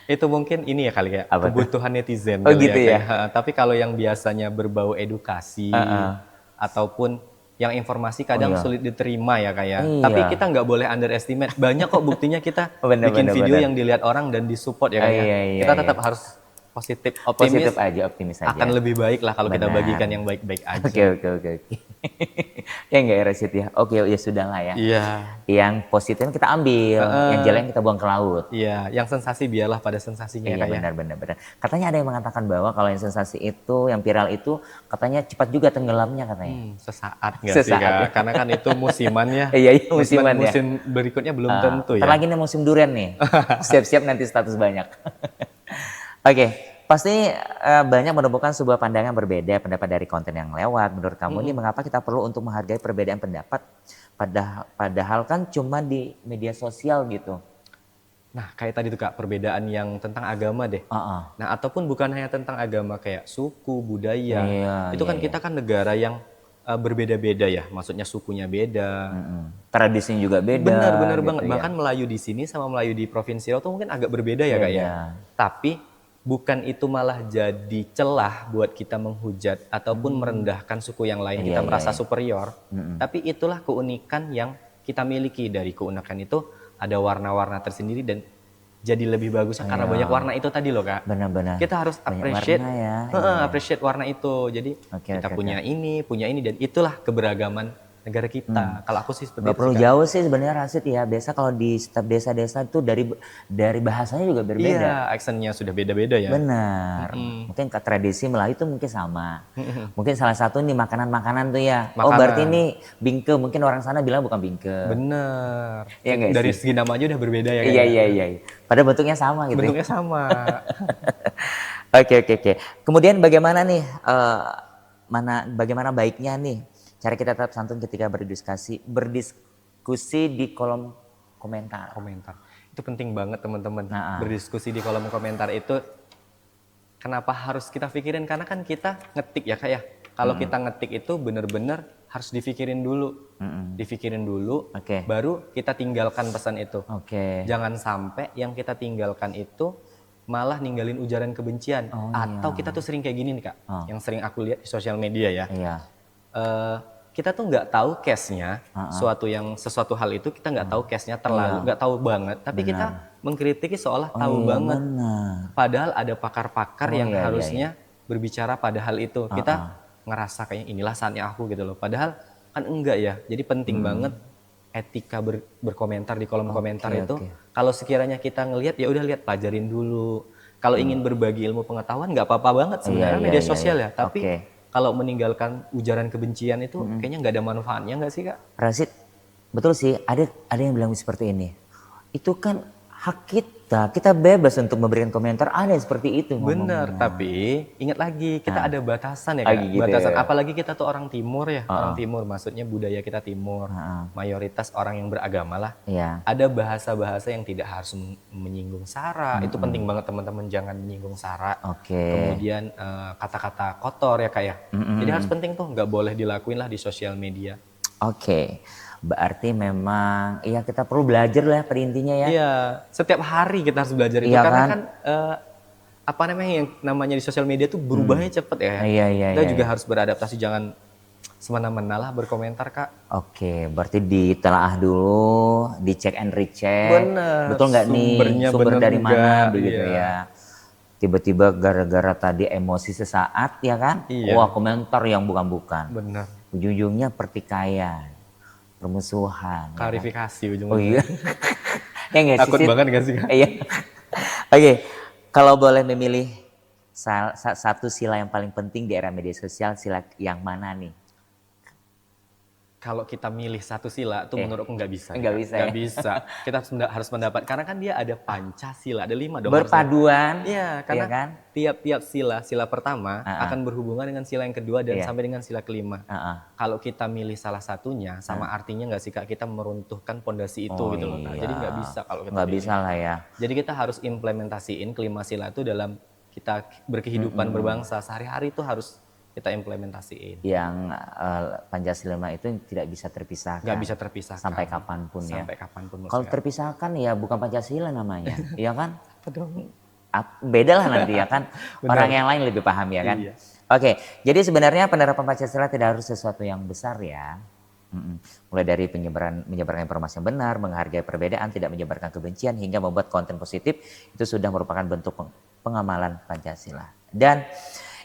Itu mungkin ini ya kali ya, Apa tuh? kebutuhan netizen. Oh, kali gitu ya? kayak. Tapi kalau yang biasanya berbau edukasi ataupun yang informasi kadang iya. sulit diterima ya kayak. Iya. Tapi kita nggak boleh underestimate. Banyak kok buktinya kita Bener, bikin bener, video bener. yang dilihat orang dan disupport ya kayak. Iya, Kita iya. tetap harus positif, optimis. Positif aja, optimis aja. Akan lebih baik lah kalau kita Benar. bagikan yang baik-baik aja. Oke. Ya enggak ya Rashid ya? Oke ya sudah lah ya. Iya. Yang positif kita ambil, yang jelek kita buang ke laut. Iya, yang sensasi biarlah pada sensasinya Iya kayak. benar. Katanya ada yang mengatakan bahwa kalau yang sensasi itu, yang viral itu katanya cepat juga tenggelamnya katanya. Sesaat nggak sih Kak? Ya. Karena kan itu musiman ya. Iya musiman ya. Musim berikutnya belum tentu ya. Lagi nih musim durian nih. Siap-siap nanti status banyak. Oke, pasti banyak menemukan sebuah pandangan berbeda pendapat dari konten yang lewat. Menurut kamu ini mengapa kita perlu untuk menghargai perbedaan pendapat padahal kan cuma di media sosial gitu. Nah kayak tadi tuh Kak, perbedaan yang tentang agama deh. Nah ataupun bukan hanya tentang agama kayak suku, budaya. Itu kan kita kan negara yang berbeda-beda ya, maksudnya sukunya beda. Tradisinya juga beda. Benar gitu banget, bahkan Melayu di sini sama Melayu di Provinsi Riau tuh mungkin agak berbeda ya Kak ya. Tapi bukan itu malah jadi celah buat kita menghujat ataupun merendahkan suku yang lain, kita merasa superior. Tapi itulah keunikan yang kita miliki. Dari keunikan itu ada warna-warna tersendiri dan jadi lebih bagusnya karena banyak warna itu tadi loh Kak. Benar-benar. Kita harus appreciate appreciate warna itu. Jadi kita punya ini dan itulah keberagaman negara kita. Kalau aku sih seperti itu. Gak perlu jauh sih sebenarnya Rashid ya. Biasa kalau di setiap desa-desa itu dari bahasanya juga berbeda. Iya, aksennya sudah beda-beda ya. Benar. Mungkin ke tradisi Melayu itu mungkin sama. Mungkin salah satu nih makanan-makanan tuh ya. Oh berarti ini bingke. Mungkin orang sana bilang bukan bingke. Bener. Ya, dari segi nama aja udah berbeda ya. Iya. Padahal bentuknya sama gitu. Bentuknya sama. Oke. Kemudian bagaimana nih? Bagaimana baiknya nih? Cara kita tetap santun ketika berdiskusi di kolom komentar. Itu penting banget teman-teman. Berdiskusi di kolom komentar itu kenapa harus kita pikirin? Karena kan kita ngetik ya Kak ya. Kalau kita ngetik itu benar-benar harus dipikirin dulu. Baru kita tinggalkan pesan itu. Jangan sampai yang kita tinggalkan itu malah ninggalin ujaran kebencian. Atau kita tuh sering kayak gini nih Kak. Yang sering aku lihat di sosial media ya. Kita tuh nggak tahu case-nya, sesuatu hal itu kita nggak tahu case-nya terlalu, nggak tahu banget, tapi kita mengkritiki seolah tahu banget. Padahal ada pakar-pakar yang harusnya berbicara pada hal itu. Kita ngerasa kayak inilah saatnya aku gitu loh. Padahal kan enggak ya. Jadi penting banget etika berkomentar di kolom komentar itu. Kalau sekiranya kita ngelihat ya udah lihat, pelajarin dulu. Kalau ingin berbagi ilmu pengetahuan nggak apa-apa banget sebenarnya media sosial ya. Tapi kalau meninggalkan ujaran kebencian itu kayaknya nggak ada manfaatnya nggak sih Kak? Rashid, betul sih. Ada yang bilang seperti ini. Itu kan hak kita bebas untuk memberikan komentar. Ada yang seperti itu. Bener, tapi ingat lagi kita ada batasan ya Kak. Gitu batasan. Ya. Apalagi kita tuh orang timur ya. Orang timur maksudnya budaya kita timur. Mayoritas orang yang beragama lah. Ada bahasa-bahasa yang tidak harus menyinggung sara. Itu penting banget teman-teman, jangan menyinggung sara. Kemudian kata-kata kotor ya Kak ya. Jadi harus penting tuh, nggak boleh dilakuin lah di sosial media. Berarti memang ya kita perlu belajar lah pada intinya ya. Iya, setiap hari kita harus belajar itu karena kan apa namanya yang namanya di sosial media tuh berubahnya cepet ya. Kita juga harus beradaptasi, jangan semena-mena lah berkomentar Kak. Berarti ditelaah dulu, dicek and recheck. Bener. Betul nggak nih sumber dari mana begitu ya. Tiba-tiba gara-gara tadi emosi sesaat ya kan. Wah komentar yang bukan-bukan. Bener. Ujung-ujungnya pertikaian. Permusuhan. Klarifikasi ya kan? Ujung-ujungnya. Takut banget gak sih Kak? Iya. Kalau boleh memilih satu sila yang paling penting di era media sosial, sila yang mana nih? Kalau kita milih satu sila tuh menurutku nggak bisa. Nggak bisa. Kita harus mendapat, karena kan dia ada Pancasila, ada 5 dong. Berpaduan. Iya, karena tiap sila pertama akan berhubungan dengan sila yang kedua dan sampai dengan sila kelima. Kalau kita milih salah satunya, sama artinya nggak sih Kak, kita meruntuhkan pondasi itu gitu loh. Jadi nggak bisa kalau kita nggak bisa lah ya. Jadi kita harus implementasiin kelima sila itu dalam kita berkehidupan berbangsa sehari-hari, itu harus kita implementasiin. Yang Pancasila itu tidak bisa terpisahkan. Nggak bisa terpisahkan. Sampai kapanpun ya. Sampai kapanpun. Kalau terpisahkan ya bukan Pancasila namanya, ya kan? Beda lah nanti ya kan. Orang yang lain lebih paham ya kan. Jadi sebenarnya penerapan Pancasila tidak harus sesuatu yang besar ya. Mulai dari menyebarkan informasi yang benar, menghargai perbedaan, tidak menyebarkan kebencian, hingga membuat konten positif, itu sudah merupakan bentuk pengamalan Pancasila. Dan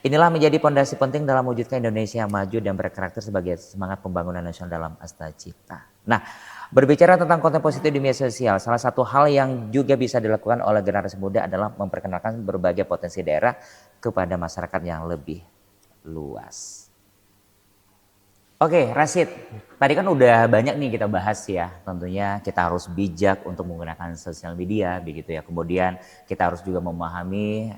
Inilah menjadi pondasi penting dalam mewujudkan Indonesia yang maju dan berkarakter sebagai semangat pembangunan nasional dalam Astacita. Nah, berbicara tentang konten positif di media sosial, salah satu hal yang juga bisa dilakukan oleh generasi muda adalah memperkenalkan berbagai potensi daerah kepada masyarakat yang lebih luas. Oke, Rashid, tadi kan udah banyak nih kita bahas ya. Tentunya kita harus bijak untuk menggunakan sosial media begitu ya. Kemudian kita harus juga memahami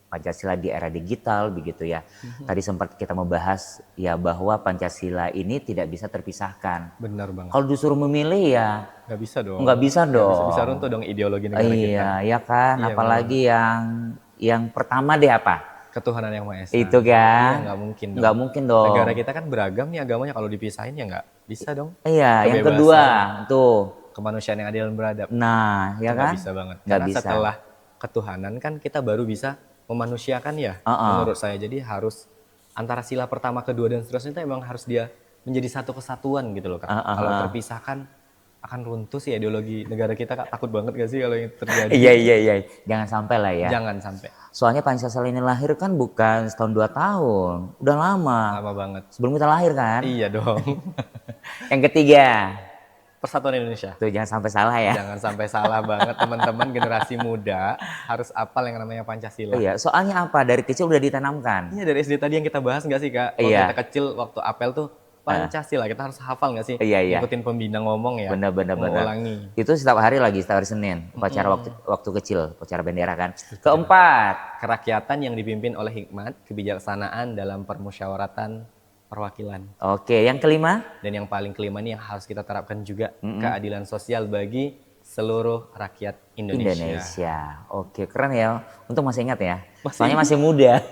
Pancasila di era digital begitu ya. Tadi sempat kita membahas ya bahwa Pancasila ini tidak bisa terpisahkan. Benar banget. Kalau disuruh memilih ya Nggak bisa dong. nggak bisa dong. Bisa runtuh dong ideologi negara kita. Iya, ya kan. Iya, apalagi yang pertama deh apa? Ketuhanan yang Maha Esa. Itu kan. Iya, nggak mungkin dong. Nggak mungkin dong. Negara kita kan beragam nih agamanya, kalau dipisahin ya nggak bisa dong. Iya, yang Kebebasan, kedua tuh. kemanusiaan yang adil dan beradab. Nah, ya Nggak kan? bisa banget. Nggak Karena bisa. setelah ketuhanan kan kita baru bisa memanusiakan ya. Menurut saya, jadi harus antara sila pertama, kedua dan seterusnya itu emang harus dia menjadi satu kesatuan gitu loh Kak. Kalau terpisahkan akan runtuh sih ideologi negara kita Kak. Takut banget gak sih kalau yang terjadi? Iya. Jangan sampai lah ya. Jangan sampai. Soalnya Pancasila ini lahir kan bukan setahun 2 tahun. Udah lama. Lama banget. Sebelum kita lahir kan. Iya dong. Yang ketiga. Persatuan Indonesia. Tuh jangan sampai salah ya. Jangan sampai salah banget teman-teman generasi muda harus hafal yang namanya Pancasila. Iya, soalnya apa? Dari kecil udah ditanamkan. Iya, dari SD tadi yang kita bahas nggak sih Kak? Waktu Iya. kita kecil, waktu apel tuh Pancasila, kita harus hafal nggak sih? Iya. Ikutin pembina ngomong ya. Benar. Mengulangi. Itu setiap hari Senin. Upacara waktu kecil, upacara bendera kan. Keempat. Kerakyatan yang dipimpin oleh hikmat, kebijaksanaan dalam permusyawaratan perwakilan. Oke, yang kelima. Dan yang paling kelima nih yang harus kita terapkan juga, keadilan sosial bagi seluruh rakyat Indonesia. Oke, keren ya. Untuk masih ingat ya. Masih Soalnya masih muda.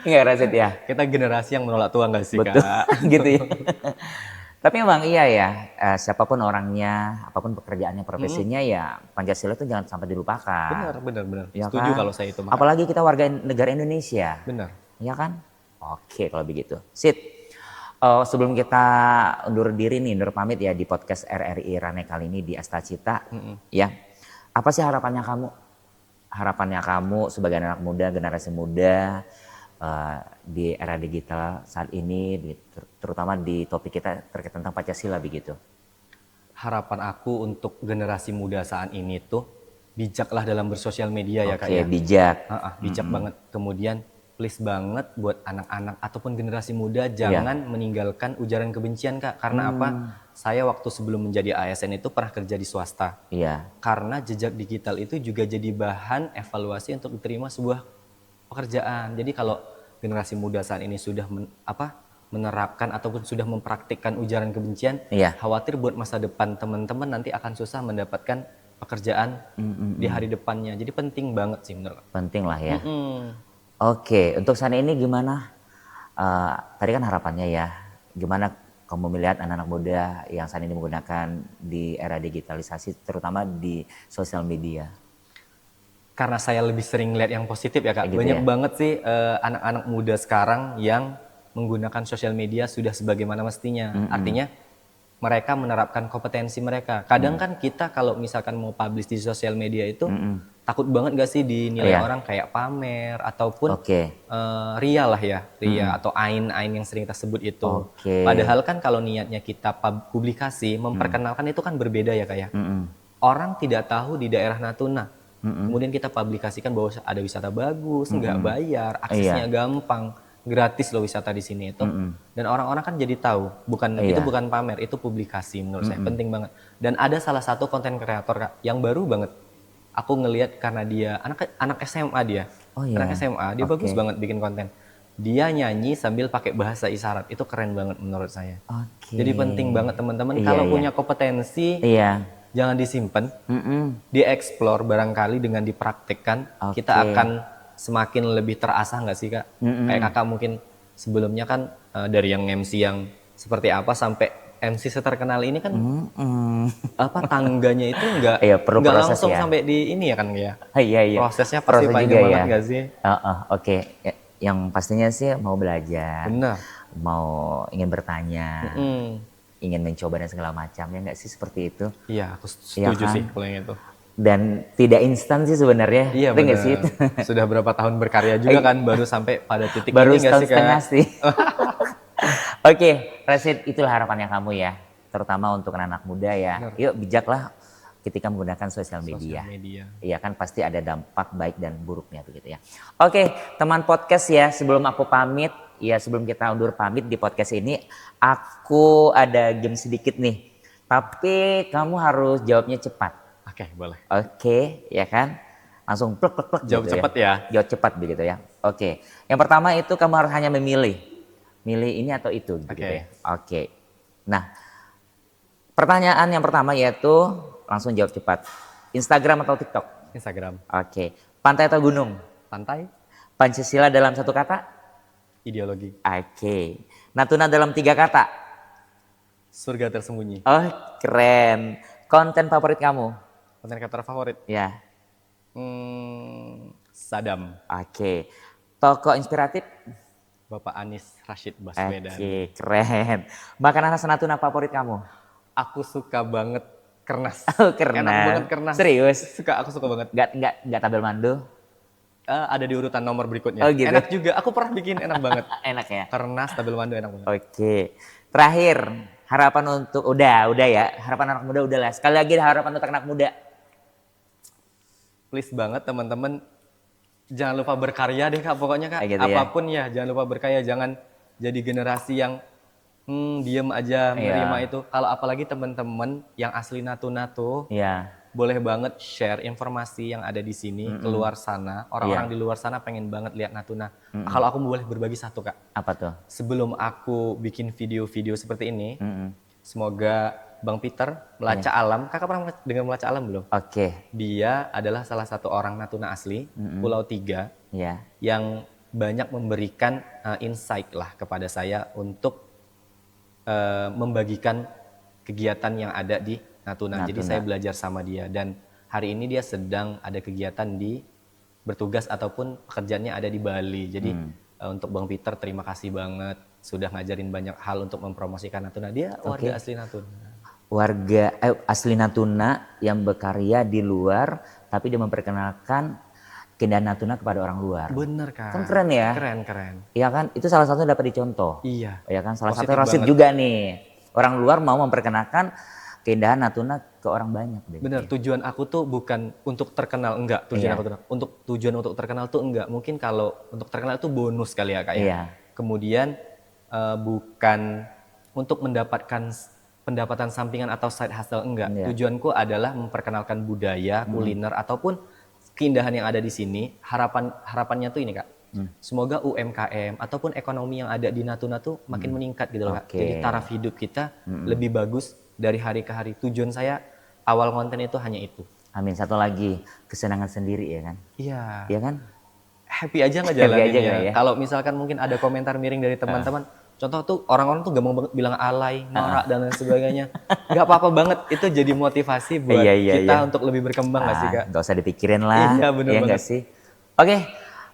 Enggak Rashid ya. Kita generasi yang menolak tua nggak sih Betul. Kak? Gitu ya. Tapi memang iya ya, siapapun orangnya, apapun pekerjaannya, profesinya ya Pancasila itu jangan sampai dilupakan. Benar. Ya Setuju kan? kalau saya itu. Maka. Apalagi kita warga negara Indonesia. Benar. Ya kan? Oke kalau begitu. Sid, sebelum kita undur diri nih, undur pamit ya di podcast RRI Rane kali ini di Astacita. Ya, apa sih harapannya kamu? Harapannya kamu sebagai anak muda, generasi muda di era digital saat ini, terutama di topik kita terkait tentang Pancasila begitu. Harapan aku untuk generasi muda saat ini tuh bijaklah dalam bersosial media ya Kak ya. Oke, bijak. Bijak banget. Kemudian please banget buat anak-anak ataupun generasi muda jangan meninggalkan ujaran kebencian Kak. Karena apa? Saya waktu sebelum menjadi ASN itu pernah kerja di swasta. Iya. Karena jejak digital itu juga jadi bahan evaluasi untuk diterima sebuah pekerjaan. Jadi kalau generasi muda saat ini sudah menerapkan ataupun sudah mempraktikkan ujaran kebencian, khawatir buat masa depan teman-teman nanti akan susah mendapatkan pekerjaan di hari depannya. Jadi penting banget sih menurut aku. Penting lah ya. Oke, untuk saat ini gimana? Tadi kan harapannya ya, gimana kamu melihat anak-anak muda yang saat ini menggunakan di era digitalisasi, terutama di sosial media? Karena saya lebih sering lihat yang positif ya Kak. Gitu Banyak ya? banget sih anak-anak muda sekarang yang menggunakan sosial media sudah sebagaimana mestinya. Artinya mereka menerapkan kompetensi mereka. Kadang kan kita kalau misalkan mau publish di sosial media itu takut banget gak sih dinilai orang kayak pamer ataupun ria lah ya. Ria atau ain-ain yang sering kita sebut itu. Padahal kan kalau niatnya kita publikasi, memperkenalkan itu kan berbeda ya Kak ya. Orang tidak tahu di daerah Natuna. Kemudian kita publikasikan bahwa ada wisata bagus, nggak bayar, aksesnya gampang, gratis loh wisata di sini itu. Dan orang-orang kan jadi tahu, itu bukan pamer, itu publikasi menurut saya penting banget. Dan ada salah satu konten kreator Kak yang baru banget. Aku ngelihat karena dia anak SMA dia. Anak SMA, dia bagus banget bikin konten. Dia nyanyi sambil pakai bahasa isyarat. Itu keren banget menurut saya. Jadi penting banget teman-teman kalau punya kompetensi jangan disimpan, dieksplor barangkali dengan dipraktikkan, kita akan semakin lebih terasah nggak sih Kak? Kayak Kakak mungkin sebelumnya kan dari yang MC yang seperti apa sampai MC seterkenal ini kan tangganya itu nggak langsung sampai di ini ya kan ya? Prosesnya pasti panjang banget nggak sih? Yang pastinya sih mau belajar, mau ingin bertanya. Ingin mencoba dan segala macam ya nggak sih seperti itu? Iya, aku setuju sih kalau yang itu. Dan tidak instan sih sebenarnya. Iya benar benar. sih? Sudah berapa tahun berkarya juga kan, baru sampai pada titik Baru ini nggak setahun sih setengah Kak? sih. Oke, Rashid, itulah harapannya kamu ya, terutama untuk anak muda ya. Benar. Yuk bijaklah ketika menggunakan sosial media. Sosial media. Iya kan pasti ada dampak baik dan buruknya begitu ya. Oke, teman podcast ya, sebelum aku pamit, ya sebelum kita undur pamit di podcast ini, aku ada game sedikit nih. Tapi kamu harus jawabnya cepat. Oke, boleh. Oke, ya kan? Langsung plek plek plek Jawab gitu cepat ya. Jawab cepat begitu ya. Oke. Yang pertama itu kamu harus hanya memilih. Milih ini atau itu gitu Oke. ya. Oke. Nah, pertanyaan yang pertama yaitu langsung jawab cepat. Instagram atau TikTok? Instagram. Oke. Pantai atau gunung? Pantai. Pancasila dalam satu kata? Ideologi. Oke. Natuna dalam 3 kata? Surga tersembunyi. Oh, keren. Konten favorit kamu? Konten kreator favorit. Ya. Sadam. Oke. Tokoh inspiratif? Bapak Anies Rashid Baswedan. Oke, keren. Makanan khas Natuna favorit kamu? Aku suka banget kernas. Oh, kernas. Enak banget kernas. Serius? Aku suka banget. Nggak tabel mandu? Ada di urutan nomor berikutnya. Oh, gitu. Enak juga. Aku pernah bikin, enak banget. Enak ya? Kernas, tabel mandu enak banget. Oke. Terakhir, harapan untuk udah ya. Harapan anak muda udah lah. Sekali lagi harapan untuk anak muda. Please banget teman-teman, jangan lupa berkarya deh Kak. Pokoknya Kak, Gitu ya. apapun ya, jangan lupa berkarya. Jangan jadi generasi yang diem aja menerima itu. Kalau apalagi teman-teman yang asli Natuna tuh, Iya. boleh banget share informasi yang ada di sini keluar sana. Orang-orang di luar sana pengen banget lihat Natuna. Kalau aku boleh berbagi satu Kak. Apa tuh? Sebelum aku bikin video-video seperti ini, Mm-mm. semoga Bang Peter, Melacak Alam. Kakak pernah dengar Melacak Alam belum? Oke. Dia adalah salah satu orang Natuna asli, Pulau Tiga, Iya. yang banyak memberikan insight lah kepada saya untuk membagikan kegiatan yang ada di Natuna. Jadi saya belajar sama dia, dan hari ini dia sedang ada kegiatan di bertugas ataupun pekerjaannya ada di Bali. Jadi untuk Bang Peter terima kasih banget sudah ngajarin banyak hal untuk mempromosikan Natuna. Dia warga asli Natuna. Warga asli Natuna yang berkarya di luar, tapi dia memperkenalkan keindahan Natuna kepada orang luar. Bener kan? Kan keren ya? Keren. Iya kan? Itu salah satu dapat dicontoh. Iya. Ya kan? Salah Positif satu Rashid banget. juga nih. Orang luar mau memperkenalkan keindahan Natuna ke orang banyak. Bener, tujuan aku tuh bukan untuk terkenal, enggak. Tujuan untuk terkenal tuh enggak. Mungkin kalau untuk terkenal itu bonus kali ya Kak ya. Iya. Kemudian bukan untuk mendapatkan pendapatan sampingan atau side hustle, enggak. Iya. Tujuanku adalah memperkenalkan budaya, kuliner ataupun keindahan yang ada di sini. Harapannya tuh ini Kak. Semoga UMKM ataupun ekonomi yang ada di Natuna tuh makin meningkat gitu loh Kak. Oke. Jadi taraf hidup kita lebih bagus dari hari ke hari. Tujuan saya awal konten itu hanya itu. Amin. Satu lagi, kesenangan sendiri ya kan? Iya. Iya kan? Happy aja ngejalanin aja ya. nggak ya? Kalau misalkan mungkin ada komentar miring dari teman-teman, contoh tuh orang-orang tuh gampang banget bilang alay, norak dan lain sebagainya. Gak apa-apa banget, itu jadi motivasi buat kita untuk lebih berkembang nggak sih Kak? Gak usah dipikirin lah. Iya, bener banget. Nggak sih? Oke,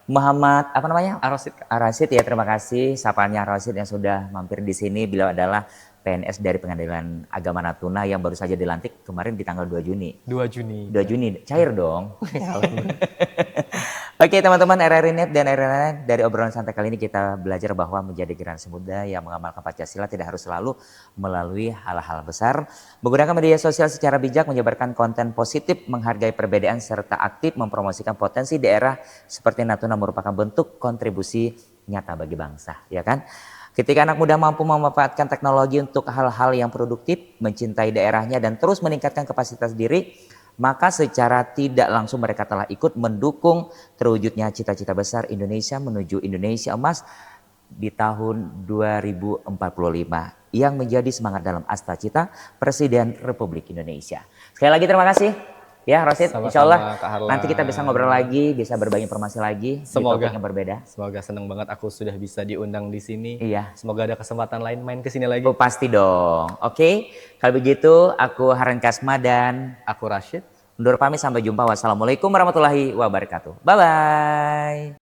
Muhammad apa namanya? Arosid Kak. Arasid ya, terima kasih sapanya Arasid yang sudah mampir di sini. Beliau adalah PNS dari Pengadilan Agama Natuna yang baru saja dilantik kemarin di tanggal 2 Juni. 2 Juni. 2 Juni, cair dong. Oke teman-teman RRI Net dan RRI Net, dari obrolan santai kali ini kita belajar bahwa menjadi generasi muda yang mengamalkan Pancasila tidak harus selalu melalui hal-hal besar. Menggunakan media sosial secara bijak, menyebarkan konten positif, menghargai perbedaan serta aktif mempromosikan potensi daerah seperti Natuna merupakan bentuk kontribusi nyata bagi bangsa, ya kan? Ketika anak muda mampu memanfaatkan teknologi untuk hal-hal yang produktif, mencintai daerahnya dan terus meningkatkan kapasitas diri, maka secara tidak langsung mereka telah ikut mendukung terwujudnya cita-cita besar Indonesia menuju Indonesia Emas di tahun 2045 yang menjadi semangat dalam Asta Cita Presiden Republik Indonesia. Sekali lagi terima kasih ya Rashid, insya Allah nanti kita bisa ngobrol lagi, bisa berbagi informasi lagi di topik yang berbeda. Semoga seneng banget aku sudah bisa diundang di sini. Iya. Semoga ada kesempatan lain main ke sini lagi. Oh, pasti dong. Oke, kalau begitu aku Harun Kasma dan Aku Rashid. undur pamit, sampai jumpa. Wassalamualaikum warahmatullahi wabarakatuh. Bye-bye.